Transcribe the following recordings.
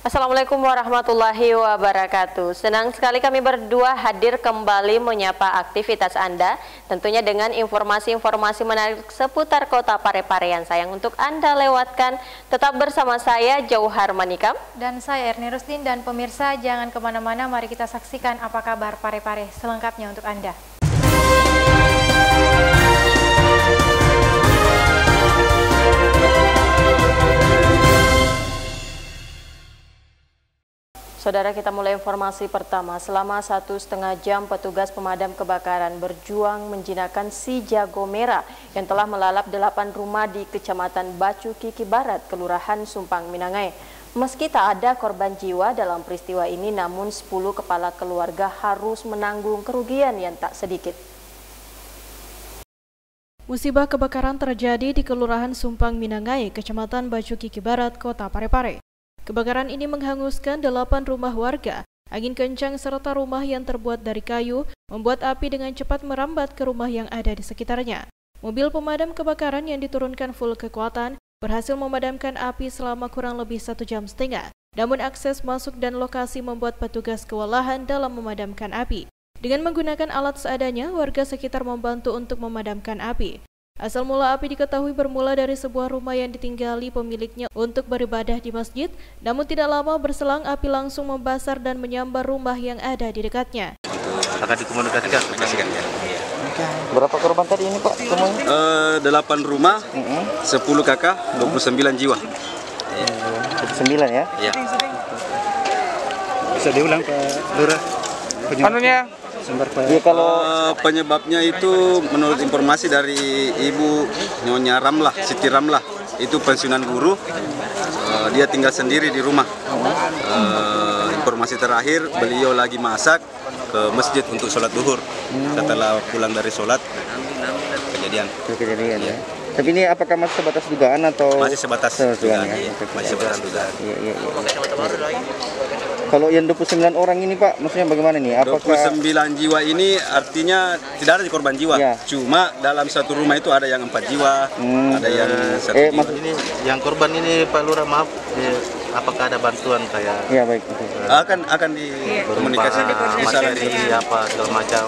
Assalamualaikum warahmatullahi wabarakatuh. Senang sekali kami berdua hadir kembali menyapa aktivitas Anda, tentunya dengan informasi-informasi menarik seputar Kota Parepare yang sayang untuk Anda lewatkan. Tetap bersama saya Jauhar Manikam dan saya Erni Rusdin, dan pemirsa jangan kemana-mana, mari kita saksikan apa kabar Parepare selengkapnya untuk Anda. Saudara, kita mulai informasi pertama. Selama 1,5 jam, petugas pemadam kebakaran berjuang menjinakkan si jago merah yang telah melalap 8 rumah di Kecamatan Bacu Kiki Barat, Kelurahan Sumpang Minangai. Meski tak ada korban jiwa dalam peristiwa ini, namun 10 kepala keluarga harus menanggung kerugian yang tak sedikit. Musibah kebakaran terjadi di Kelurahan Sumpang Minangai, Kecamatan Bacu Kiki Barat, Kota Parepare. Kebakaran ini menghanguskan 8 rumah warga. Angin kencang serta rumah yang terbuat dari kayu membuat api dengan cepat merambat ke rumah yang ada di sekitarnya. Mobil pemadam kebakaran yang diturunkan full kekuatan berhasil memadamkan api selama kurang lebih 1,5 jam. Namun akses masuk dan lokasi membuat petugas kewalahan dalam memadamkan api. Dengan menggunakan alat seadanya, warga sekitar membantu untuk memadamkan api. Asal mula api diketahui bermula dari sebuah rumah yang ditinggali pemiliknya untuk beribadah di masjid, namun tidak lama berselang api langsung membesar dan menyambar rumah yang ada di dekatnya. Akan dikomunikasikan ya. Berapa korban tadi ini Pak semuanya? 8 rumah, 10 kakak, 29 jiwa. 29 ya? Iya. Bisa diulang Pak Lurah? Ya, kalau penyebabnya itu menurut informasi dari Ibu Nyonya Ramlah, Siti Ramlah, itu pensiunan guru, dia tinggal sendiri di rumah. Informasi terakhir beliau lagi masak ke masjid untuk sholat duhur. Setelah pulang dari sholat, kejadian ya. Tapi ini apakah masih sebatas dugaan atau? Masih sebatas dugaan. Ya? Masih sebatas dugaan. Iya. Kalau yang 29 orang ini Pak, maksudnya bagaimana nih? Apakah 29 jiwa ini artinya tidak ada korban jiwa. Ya. Cuma dalam satu rumah itu ada yang 4 jiwa, ada yang 1 jiwa. Ini yang korban ini Pak Lurah, maaf, apakah ada bantuan kayak? Ya baik. Akan dikomunikasikan materi apa segala macam.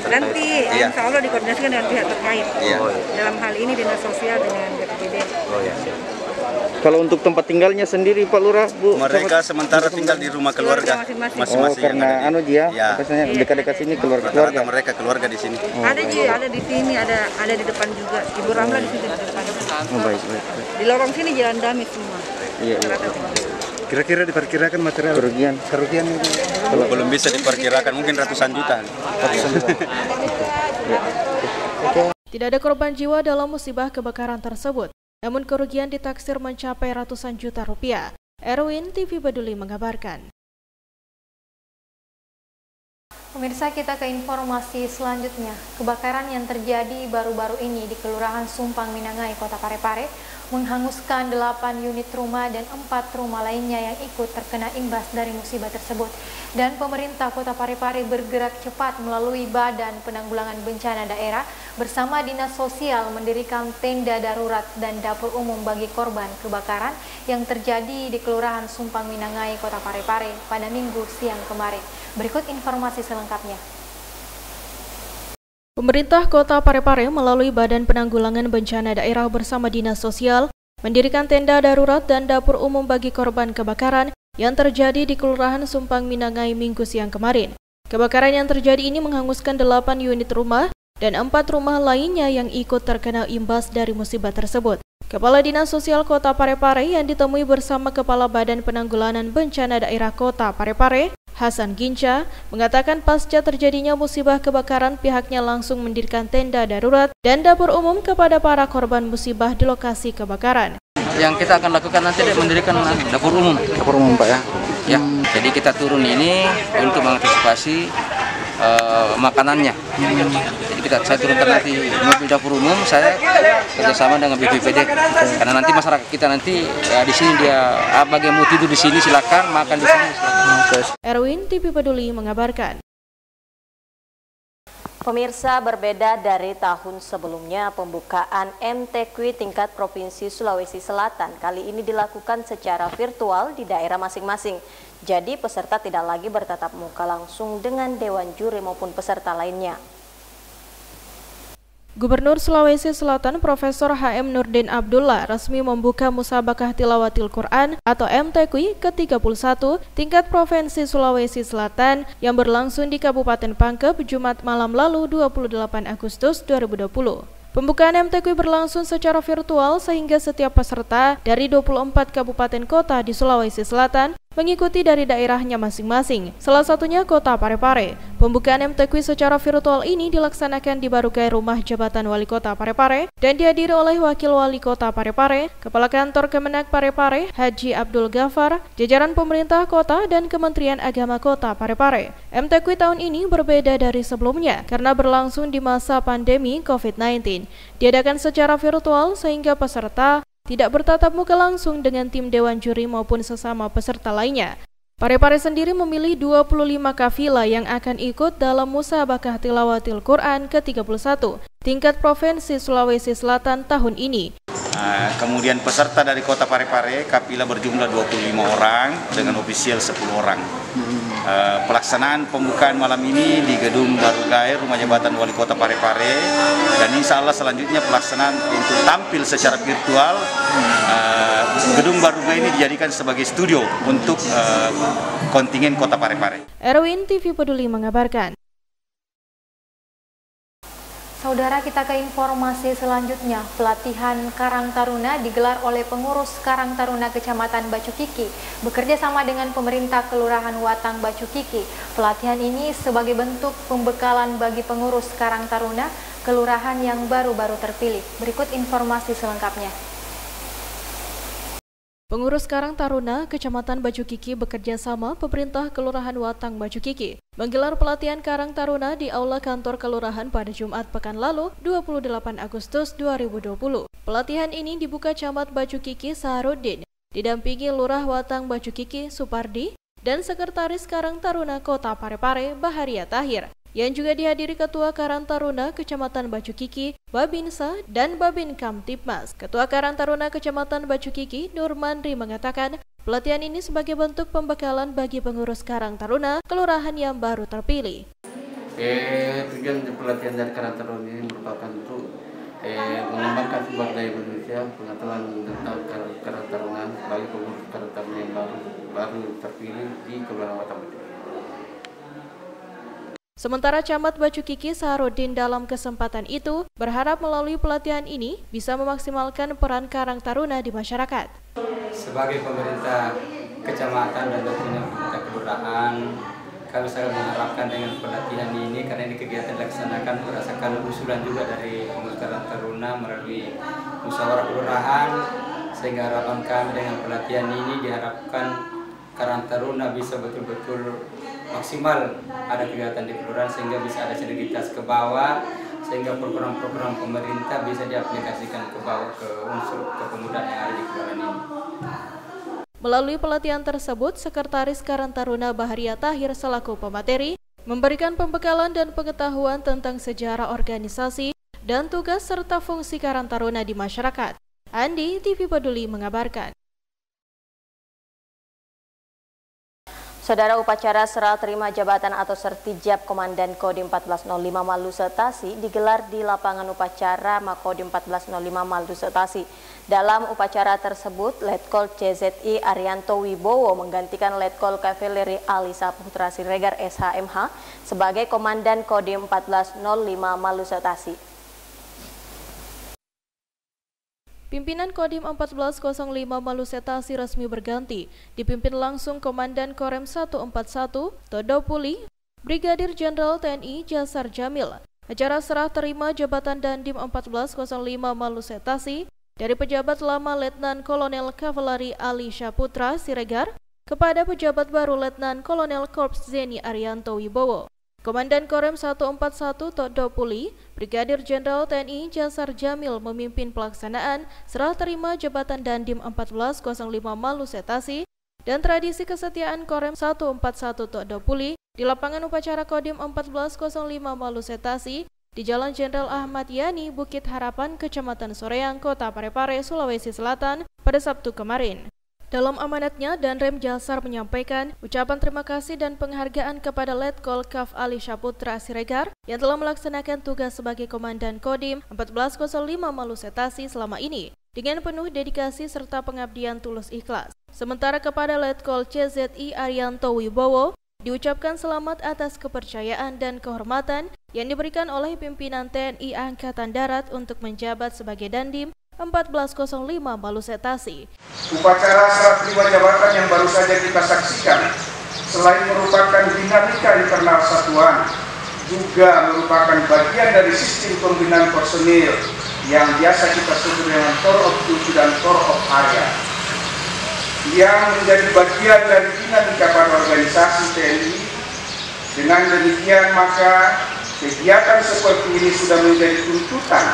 Nanti insya Allah dikoordinasikan dengan pihak terkait. Iya. Dalam hal ini Dinas Sosial dengan BPBD. Oh ya. Kalau untuk tempat tinggalnya sendiri Pak Lurah, Bu? Mereka sementara tinggal di rumah keluarga masing-masing. Karena biasanya dekat-dekat sini keluarga. Mereka keluarga di sini. Ada di sini, ada di depan juga. Ibu Ramlah di sini di depan. Oh, baik. Di lorong sini jalan damai semua. Iya. Kira-kira diperkirakan material kerugian itu? Belum bisa diperkirakan, mungkin ratusan juta. Tidak ada korban jiwa dalam musibah kebakaran tersebut, namun kerugian ditaksir mencapai ratusan juta rupiah. Erwin, TV Peduli mengabarkan. Pemirsa, kita ke informasi selanjutnya. Kebakaran yang terjadi baru-baru ini di Kelurahan Sumpang Minangai, Kota Parepare, menghanguskan 8 unit rumah dan 4 rumah lainnya yang ikut terkena imbas dari musibah tersebut. Dan pemerintah Kota Parepare bergerak cepat melalui Badan Penanggulangan Bencana Daerah bersama Dinas Sosial mendirikan tenda darurat dan dapur umum bagi korban kebakaran yang terjadi di Kelurahan Sumpang Minangai, Kota Parepare pada Minggu siang kemarin. Berikut informasi selengkapnya. Pemerintah Kota Parepare melalui Badan Penanggulangan Bencana Daerah bersama Dinas Sosial mendirikan tenda darurat dan dapur umum bagi korban kebakaran yang terjadi di Kelurahan Sumpang Minangai Minggu siang kemarin. Kebakaran yang terjadi ini menghanguskan 8 unit rumah dan 4 rumah lainnya yang ikut terkena imbas dari musibah tersebut. Kepala Dinas Sosial Kota Parepare yang ditemui bersama Kepala Badan Penanggulangan Bencana Daerah Kota Parepare, Hasan Ginca, mengatakan pasca terjadinya musibah kebakaran pihaknya langsung mendirikan tenda darurat dan dapur umum kepada para korban musibah di lokasi kebakaran. Yang kita akan lakukan nanti mendirikan dapur umum. Dapur umum Pak ya? Ya, jadi kita turun ini untuk mengantisipasi makanannya. Jadi saya turunkan nanti mobil dapur umum, saya kerjasama dengan BPBD. Karena nanti masyarakat kita nanti di sini dia bagi yang mau tidur di sini silakan, makan di sini. Erwin, TV Peduli mengabarkan. Pemirsa, berbeda dari tahun sebelumnya, pembukaan MTQ tingkat Provinsi Sulawesi Selatan kali ini dilakukan secara virtual di daerah masing-masing. Jadi peserta tidak lagi bertatap muka langsung dengan Dewan Juri maupun peserta lainnya. Gubernur Sulawesi Selatan Profesor HM Nurdin Abdullah resmi membuka Musabakah Tilawatil Quran atau MTQ ke-31 tingkat Provinsi Sulawesi Selatan yang berlangsung di Kabupaten Pangkep Jumat malam lalu 28 Agustus 2020. Pembukaan MTQ berlangsung secara virtual sehingga setiap peserta dari 24 kabupaten kota di Sulawesi Selatan mengikuti dari daerahnya masing-masing, salah satunya Kota Parepare. Pembukaan MTQ secara virtual ini dilaksanakan di Barugai Rumah Jabatan Wali Kota Parepare dan dihadiri oleh Wakil Wali Kota Parepare, Kepala Kantor Kemenak Parepare, Haji Abdul Ghafar, jajaran pemerintah kota dan Kementerian Agama Kota Parepare. MTQ tahun ini berbeda dari sebelumnya karena berlangsung di masa pandemi COVID-19. Diadakan secara virtual sehingga peserta tidak bertatap muka langsung dengan tim Dewan Juri maupun sesama peserta lainnya. Parepare sendiri memilih 25 kafilah yang akan ikut dalam Musabakah Tilawatil Quran ke-31 tingkat Provinsi Sulawesi Selatan tahun ini. Kemudian peserta dari Kota Parepare, kafilah berjumlah 25 orang dengan ofisial 10 orang. Pelaksanaan pembukaan malam ini di Gedung Barugai Rumah Jabatan Wali Kota Parepare, dan insya Allah selanjutnya pelaksanaan untuk tampil secara virtual. Gedung Barugai ini dijadikan sebagai studio untuk kontingen Kota Parepare. Erwin, TV Peduli mengabarkan. Saudara, kita ke informasi selanjutnya. Pelatihan Karang Taruna digelar oleh pengurus Karang Taruna Kecamatan Bacukiki bekerja sama dengan pemerintah Kelurahan Watang Bacukiki. Pelatihan ini sebagai bentuk pembekalan bagi pengurus Karang Taruna Kelurahan yang baru-baru terpilih. Berikut informasi selengkapnya. Pengurus Karang Taruna Kecamatan Bacukiki bekerja sama pemerintah Kelurahan Watang Bacukiki menggelar pelatihan Karang Taruna di Aula Kantor Kelurahan pada Jumat pekan lalu 28 Agustus 2020. Pelatihan ini dibuka Camat Bacukiki Saharudin, didampingi Lurah Watang Bacukiki Supardi dan Sekretaris Karang Taruna Kota Parepare Baharia Tahir, yang juga dihadiri Ketua Karang Taruna Kecamatan Bacukiki, Babinsa, dan Babin Kamtipmas. Ketua Karang Taruna Kecamatan Bacukiki, Nurmandri, mengatakan pelatihan ini sebagai bentuk pembekalan bagi pengurus Karang Taruna Kelurahan yang baru terpilih. Tujuan pelatihan dari Karang Taruna ini merupakan untuk mengembangkan sumber daya manusia, pengetahuan tentang Karang Taruna bagi pengurus Karang Taruna yang baru terpilih di Kelurahan Watang Bacukiki. Sementara Camat Bacukiki Saharudin dalam kesempatan itu berharap melalui pelatihan ini bisa memaksimalkan peran Karang Taruna di masyarakat. Sebagai pemerintah kecamatan dan tentunya pemerintah kelurahan, kami sangat mengharapkan dengan pelatihan ini karena ini kegiatan dilaksanakan berdasarkan usulan juga dari pengurus Karang Taruna melalui musyawarah kelurahan, sehingga harapan kami dengan pelatihan ini diharapkan Karang Taruna bisa betul-betul maksimal ada kegiatan di kelurahan sehingga bisa ada sinergitas ke bawah, sehingga program-program pemerintah bisa diaplikasikan ke bawah ke unsur kepemudaan yang ada di kelurahan ini. Melalui pelatihan tersebut, Sekretaris Karang Taruna Baharia Tahir selaku pemateri memberikan pembekalan dan pengetahuan tentang sejarah organisasi dan tugas serta fungsi Karang Taruna di masyarakat. Andi, TV Peduli mengabarkan. Saudara, upacara serah terima jabatan atau sertijab Komandan Kodim 1405 Maluser Tassi digelar di lapangan upacara Makodim 1405 Maluser Tassi. Dalam upacara tersebut, Letkol CZI Arianto Wibowo menggantikan Letkol Kavaleri Ali Saputra Siregar SHMH sebagai Komandan Kodim 1405 Maluser Tassi. Pimpinan Kodim 1405 Maluser Tassi resmi berganti, dipimpin langsung Komandan Korem 141 Todo Puli, Brigadir Jenderal TNI Jasar Jamil. Acara serah terima jabatan Dandim 1405 Maluser Tassi dari pejabat lama Letnan Kolonel Kavaleri Ali Saputra Siregar kepada pejabat baru Letnan Kolonel Korps Zeni Arianto Wibowo. Komandan Korem 141 Todo Puli, Brigadir Jenderal TNI Jasar Jamil memimpin pelaksanaan serah terima jabatan Dandim 1405 Maluser Tassi dan tradisi kesetiaan Korem 141 Todo Puli di lapangan upacara Kodim 1405 Malusetasi di Jalan Jenderal Ahmad Yani, Bukit Harapan, Kecamatan Soreang, Kota Parepare, Sulawesi Selatan pada Sabtu kemarin. Dalam amanatnya, Danrem Jalsar menyampaikan ucapan terima kasih dan penghargaan kepada Letkol Kaf Ali Syaputra Siregar yang telah melaksanakan tugas sebagai Komandan Kodim 1405 Malusetasi selama ini dengan penuh dedikasi serta pengabdian tulus ikhlas. Sementara kepada Letkol CZI Arianto Wibowo diucapkan selamat atas kepercayaan dan kehormatan yang diberikan oleh pimpinan TNI Angkatan Darat untuk menjabat sebagai Dandim 1405 Malusetasi. Upacara serah terima jabatan yang baru saja kita saksikan, selain merupakan dinamika internal satuan, juga merupakan bagian dari sistem pembinaan personil yang biasa kita sebut dengan Tour of Duty dan Tour of Area, yang menjadi bagian dari dinamika pada organisasi TNI. Dengan demikian maka kegiatan seperti ini sudah menjadi tuntutan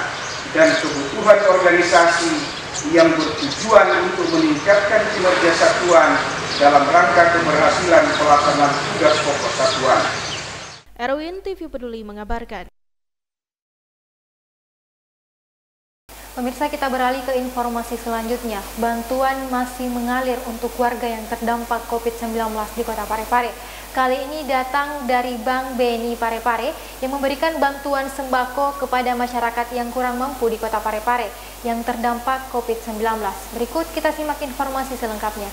dan kebutuhan organisasi yang bertujuan untuk meningkatkan kinerja satuan dalam rangka keberhasilan pelaksanaan tugas pokok satuan. Erwin, TV Peduli mengabarkan. Pemirsa, kita beralih ke informasi selanjutnya. Bantuan masih mengalir untuk warga yang terdampak COVID-19 di Kota Parepare. Kali ini datang dari Bank BNI Parepare yang memberikan bantuan sembako kepada masyarakat yang kurang mampu di Kota Parepare yang terdampak COVID-19. Berikut kita simak informasi selengkapnya.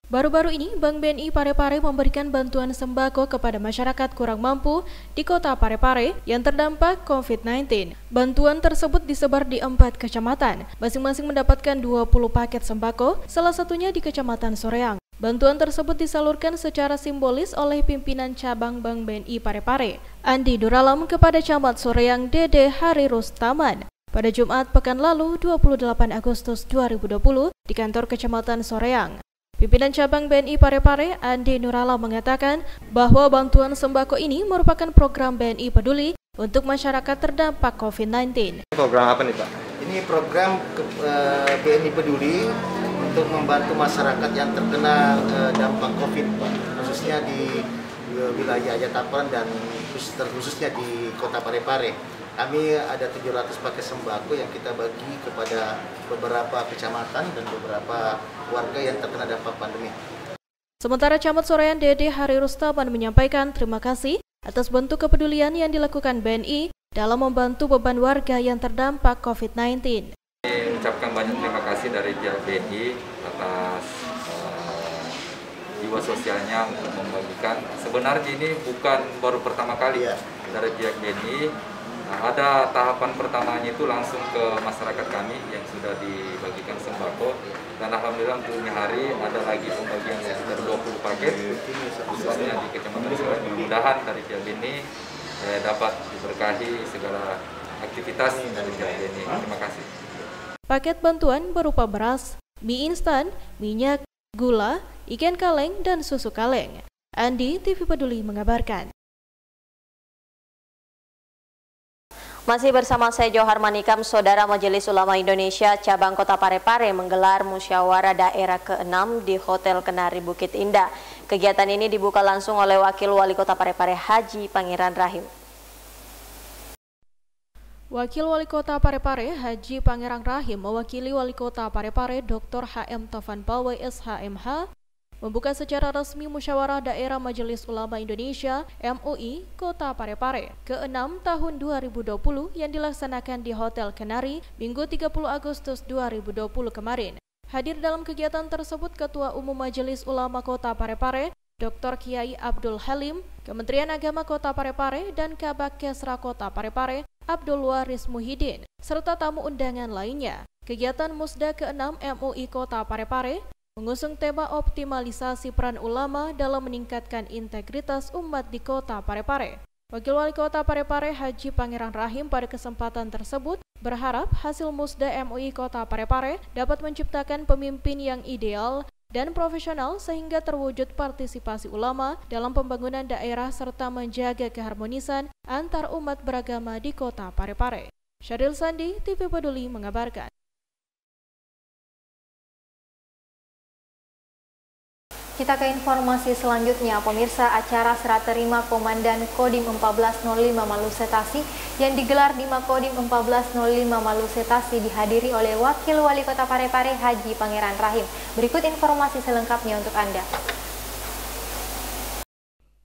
Baru-baru ini, Bank BNI Parepare memberikan bantuan sembako kepada masyarakat kurang mampu di Kota Parepare yang terdampak COVID-19. Bantuan tersebut disebar di 4 kecamatan, masing-masing mendapatkan 20 paket sembako, salah satunya di Kecamatan Soreang. Bantuan tersebut disalurkan secara simbolis oleh pimpinan cabang Bank BNI Parepare, Andi Duralam, kepada Camat Soreang Dede Hari Rustaman pada Jumat pekan lalu 28 Agustus 2020 di kantor Kecamatan Soreang. Pimpinan cabang BNI Parepare, Andi Nurala, mengatakan bahwa bantuan sembako ini merupakan program BNI Peduli untuk masyarakat terdampak COVID-19. Program apa nih Pak? Ini program BNI Peduli untuk membantu masyarakat yang terkena dampak COVID, Pak. Khususnya di wilayah Jatapan dan terkhususnya di Kota Parepare. Kami ada 700 paket sembako yang kita bagi kepada beberapa kecamatan dan beberapa warga yang terkena dampak pandemi. Sementara Camat Soreang Dede Hari Rustaman menyampaikan terima kasih atas bentuk kepedulian yang dilakukan BNI dalam membantu beban warga yang terdampak COVID-19. Mengucapkan banyak terima kasih dari pihak BNI atas jiwa sosialnya untuk membagikan. Sebenarnya ini bukan baru pertama kali dari pihak BNI. Ada tahapan pertamanya itu langsung ke masyarakat kami yang sudah dibagikan sembako, dan alhamdulillah untuk ini hari ada lagi pembagian sekitar 20 paket khususnya di Kecamatan Soreang. Mudah-mudahan dari pihak BNI dapat diberkahi segala aktivitas dari pihak BNI. Terima kasih. Paket bantuan berupa beras, mie instan, minyak, gula, ikan kaleng, dan susu kaleng. Andi, TV Peduli mengabarkan. Masih bersama saya Johar Manikam, Saudara Majelis Ulama Indonesia Cabang Kota Parepare menggelar musyawarah daerah ke-6 di Hotel Kenari Bukit Indah. Kegiatan ini dibuka langsung oleh Wakil Wali Kota Parepare Haji Pangeran Rahim. Wakil Wali Kota Parepare Haji Pangeran Rahim mewakili Wali Kota Parepare Dr. HM Taufan Pawai SHMH membuka secara resmi musyawarah daerah Majelis Ulama Indonesia MUI Kota Parepare ke-6 tahun 2020 yang dilaksanakan di Hotel Kenari Minggu 30 Agustus 2020 kemarin. Hadir dalam kegiatan tersebut Ketua Umum Majelis Ulama Kota Parepare Dr. Kiai Abdul Halim, Kementerian Agama Kota Parepare dan Kabak Kesra Kota Parepare Abdul Waris Muhyiddin serta tamu undangan lainnya. Kegiatan Musda ke-6 MUI Kota Parepare mengusung tema optimalisasi peran ulama dalam meningkatkan integritas umat di Kota Parepare. Wakil Wali Kota Parepare Haji Pangeran Rahim pada kesempatan tersebut berharap hasil Musda MUI Kota Parepare dapat menciptakan pemimpin yang ideal dan profesional sehingga terwujud partisipasi ulama dalam pembangunan daerah serta menjaga keharmonisan antar umat beragama di Kota Parepare. Syaril Sandi, TV Peduli mengabarkan. Kita ke informasi selanjutnya, pemirsa. Acara serah terima Komandan Kodim 1405 Malusetasi yang digelar di Makodim 1405 Malusetasi dihadiri oleh Wakil Wali Kota Parepare Haji Pangeran Rahim. Berikut informasi selengkapnya untuk Anda.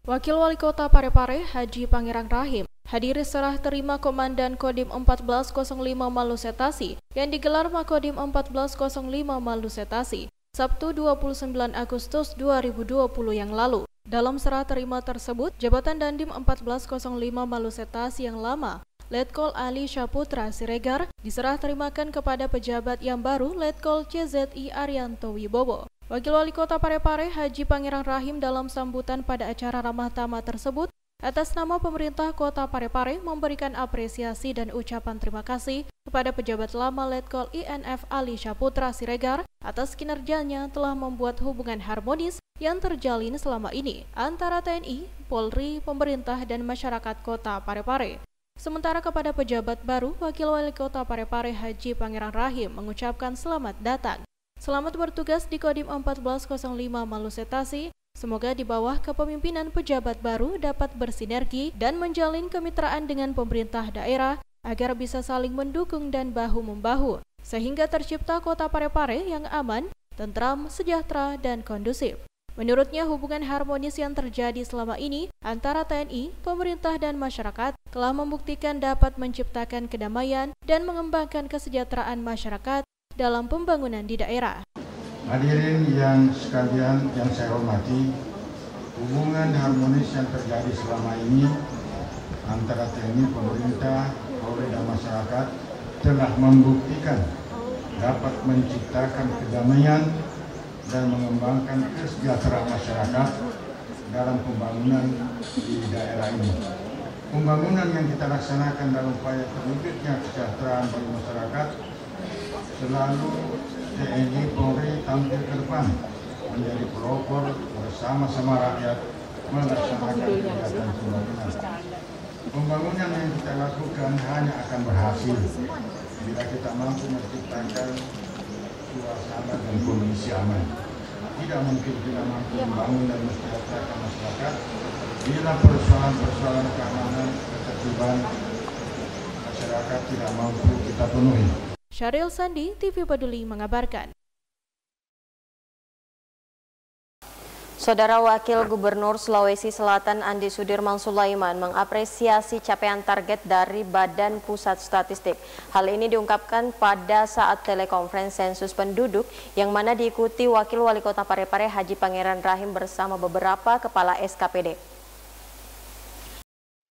Wakil Wali Kota Parepare Haji Pangeran Rahim hadiri serah terima Komandan Kodim 1405 Malusetasi yang digelar Makodim 1405 Malusetasi Sabtu 29 Agustus 2020 yang lalu. Dalam serah terima tersebut, jabatan Dandim 1405 Malusetasi yang lama, Letkol Ali Syaputra Siregar, diserah terimakan kepada pejabat yang baru, Letkol CZI Arianto Wibowo. Wakil Wali Kota Parepare Haji Pangeran Rahim dalam sambutan pada acara ramah tamah tersebut, atas nama pemerintah Kota Parepare memberikan apresiasi dan ucapan terima kasih kepada pejabat lama Letkol INF Ali Syaputra Siregar atas kinerjanya telah membuat hubungan harmonis yang terjalin selama ini antara TNI, Polri, pemerintah, dan masyarakat Kota Parepare. Sementara kepada pejabat baru, Wakil Wali Kota Parepare Haji Pangeran Rahim mengucapkan selamat datang. Selamat bertugas di Kodim 1405 Malusetasi. Semoga di bawah kepemimpinan pejabat baru dapat bersinergi dan menjalin kemitraan dengan pemerintah daerah agar bisa saling mendukung dan bahu-membahu, sehingga tercipta Kota Parepare yang aman, tentram, sejahtera, dan kondusif. Menurutnya, hubungan harmonis yang terjadi selama ini antara TNI, pemerintah, dan masyarakat telah membuktikan dapat menciptakan kedamaian dan mengembangkan kesejahteraan masyarakat dalam pembangunan di daerah. Hadirin yang sekalian yang saya hormati, hubungan harmonis yang terjadi selama ini antara TNI, pemerintah, Polri, dan masyarakat telah membuktikan dapat menciptakan kedamaian dan mengembangkan kesejahteraan masyarakat dalam pembangunan di daerah ini. Pembangunan yang kita laksanakan dalam upaya terwujudnya kesejahteraan bagi masyarakat selalu TNI Polri tampil ke depan menjadi pelopor bersama-sama rakyat melaksanakan kegiatan pembangunan. Pembangunan yang kita lakukan hanya akan berhasil bila kita mampu menciptakan suasana dan kondisi aman. Tidak mungkin kita mampu membangun dan mensejahterakan masyarakat bila persoalan-persoalan keamanan, ketertiban masyarakat tidak mampu kita penuhi. Syahril Sandi, TV Peduli mengabarkan. Saudara Wakil Gubernur Sulawesi Selatan Andi Sudirman Sulaiman mengapresiasi capaian target dari Badan Pusat Statistik. Hal ini diungkapkan pada saat telekonferensi sensus penduduk yang mana diikuti Wakil Wali Kota Parepare Haji Pangeran Rahim bersama beberapa kepala SKPD.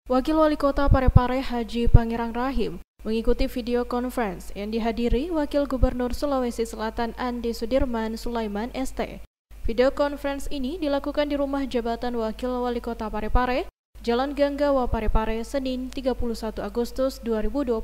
Wakil Wali Kota Parepare Haji Pangeran Rahim mengikuti video conference yang dihadiri Wakil Gubernur Sulawesi Selatan Andi Sudirman Sulaiman ST. Video conference ini dilakukan di rumah jabatan Wakil Wali Kota Parepare, Jalan Ganggawa Parepare, Senin 31 Agustus 2020.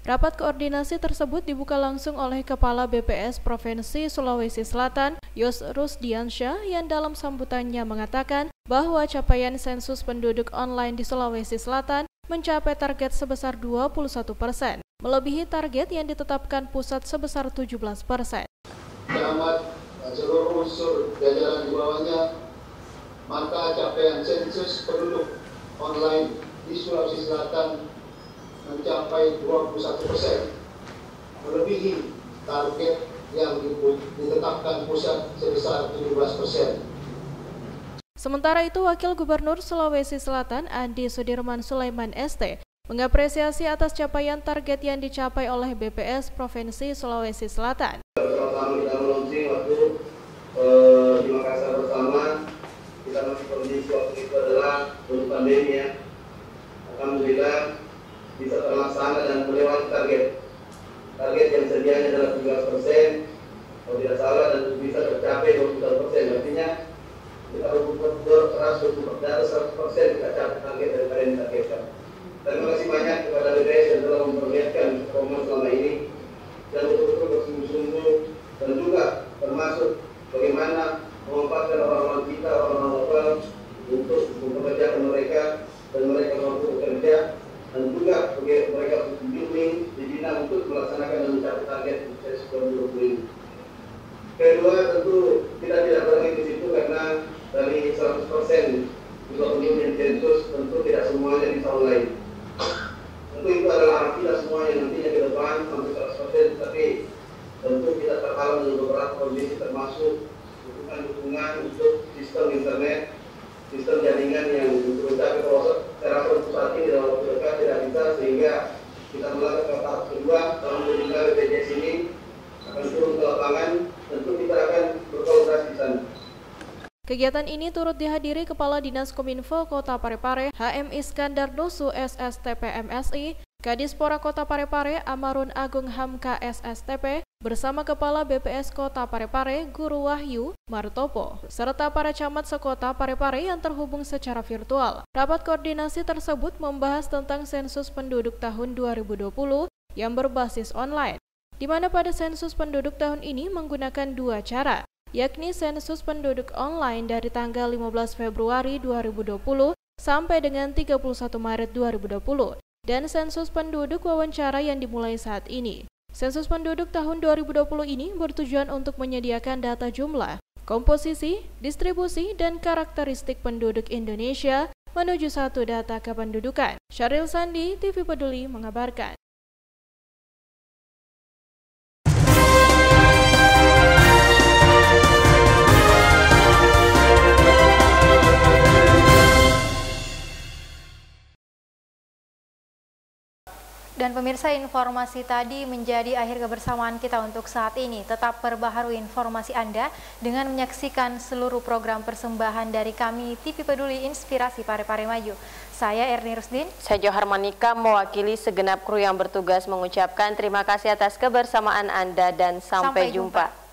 Rapat koordinasi tersebut dibuka langsung oleh Kepala BPS Provinsi Sulawesi Selatan, Yos Rusdiansyah, yang dalam sambutannya mengatakan bahwa capaian sensus penduduk online di Sulawesi Selatan mencapai target sebesar 21%, melebihi target yang ditetapkan pusat sebesar 17%. Seluruh unsur jajaran di bawahnya, maka capaian sensus penduduk online di Sulawesi Selatan mencapai 21%, melebihi target yang ditetapkan pusat sebesar 17%. Sementara itu, Wakil Gubernur Sulawesi Selatan Andi Sudirman Sulaiman ST mengapresiasi atas capaian target yang dicapai oleh BPS Provinsi Sulawesi Selatan. Di Makassar bersama, kita masih kondisi waktu itu adalah untuk pandemi ya. Alhamdulillah bisa terlaksana dan melewati target. Target yang sedianya adalah 17%, kalau tidak salah, dan bisa tercapai 22%. Artinya kita berkeras 100% kita capai target daripada yang ditargetkan. Terima kasih banyak kepada BPS yang telah memperlihatkan performa selama ini dan betul-betul bersungguh-sungguh, dan juga termasuk bagaimana memanfaatkan orang-orang kita, orang-orang lokal untuk mempekerjakan mereka dan mereka mampu bekerja, dan juga mereka berkunjung dibina untuk melaksanakan dan mencapai target sukses 2020 ini. Kedua, tentu kita tidak berhenti di situ karena juga penyusun sensus tentu tidak semuanya bisa online. Tentu itu adalah hak kita semua yang nantinya ke depan sampai 100%, tapi tentu kita terhalang dengan beberapa kondisi termasuk dukungan untuk sistem internet, sistem jaringan yang mencapai pelosok. Saya rasa untuk saat ini dalam waktu dekat tidak bisa, sehingga kita melangkah ke tahap kedua dalam menjaga BPJS ini akan turun ke lapangan. Tentu kita akan berkolaborasi di sana. Kegiatan ini turut dihadiri Kepala Dinas Kominfo Kota Parepare HM Iskandar Nusu SSTP MSI, Kadispora Kota Parepare Amarun Agung Hamka SSTP, bersama Kepala BPS Kota Parepare Guru Wahyu Martopo, serta para camat sekota Parepare yang terhubung secara virtual. Rapat koordinasi tersebut membahas tentang sensus penduduk tahun 2020 yang berbasis online, di mana pada sensus penduduk tahun ini menggunakan dua cara, yakni sensus penduduk online dari tanggal 15 Februari 2020 sampai dengan 31 Maret 2020, dan sensus penduduk wawancara yang dimulai saat ini. Sensus penduduk tahun 2020 ini bertujuan untuk menyediakan data jumlah, komposisi, distribusi, dan karakteristik penduduk Indonesia menuju satu data kependudukan. Syaril Sandi, TV Peduli mengabarkan. Dan pemirsa, informasi tadi menjadi akhir kebersamaan kita untuk saat ini. Tetap perbaharui informasi Anda dengan menyaksikan seluruh program persembahan dari kami TV Peduli Inspirasi Parepare Maju. Saya Erni Rusdin. Saya Johar Manika, mewakili segenap kru yang bertugas mengucapkan terima kasih atas kebersamaan Anda dan sampai jumpa.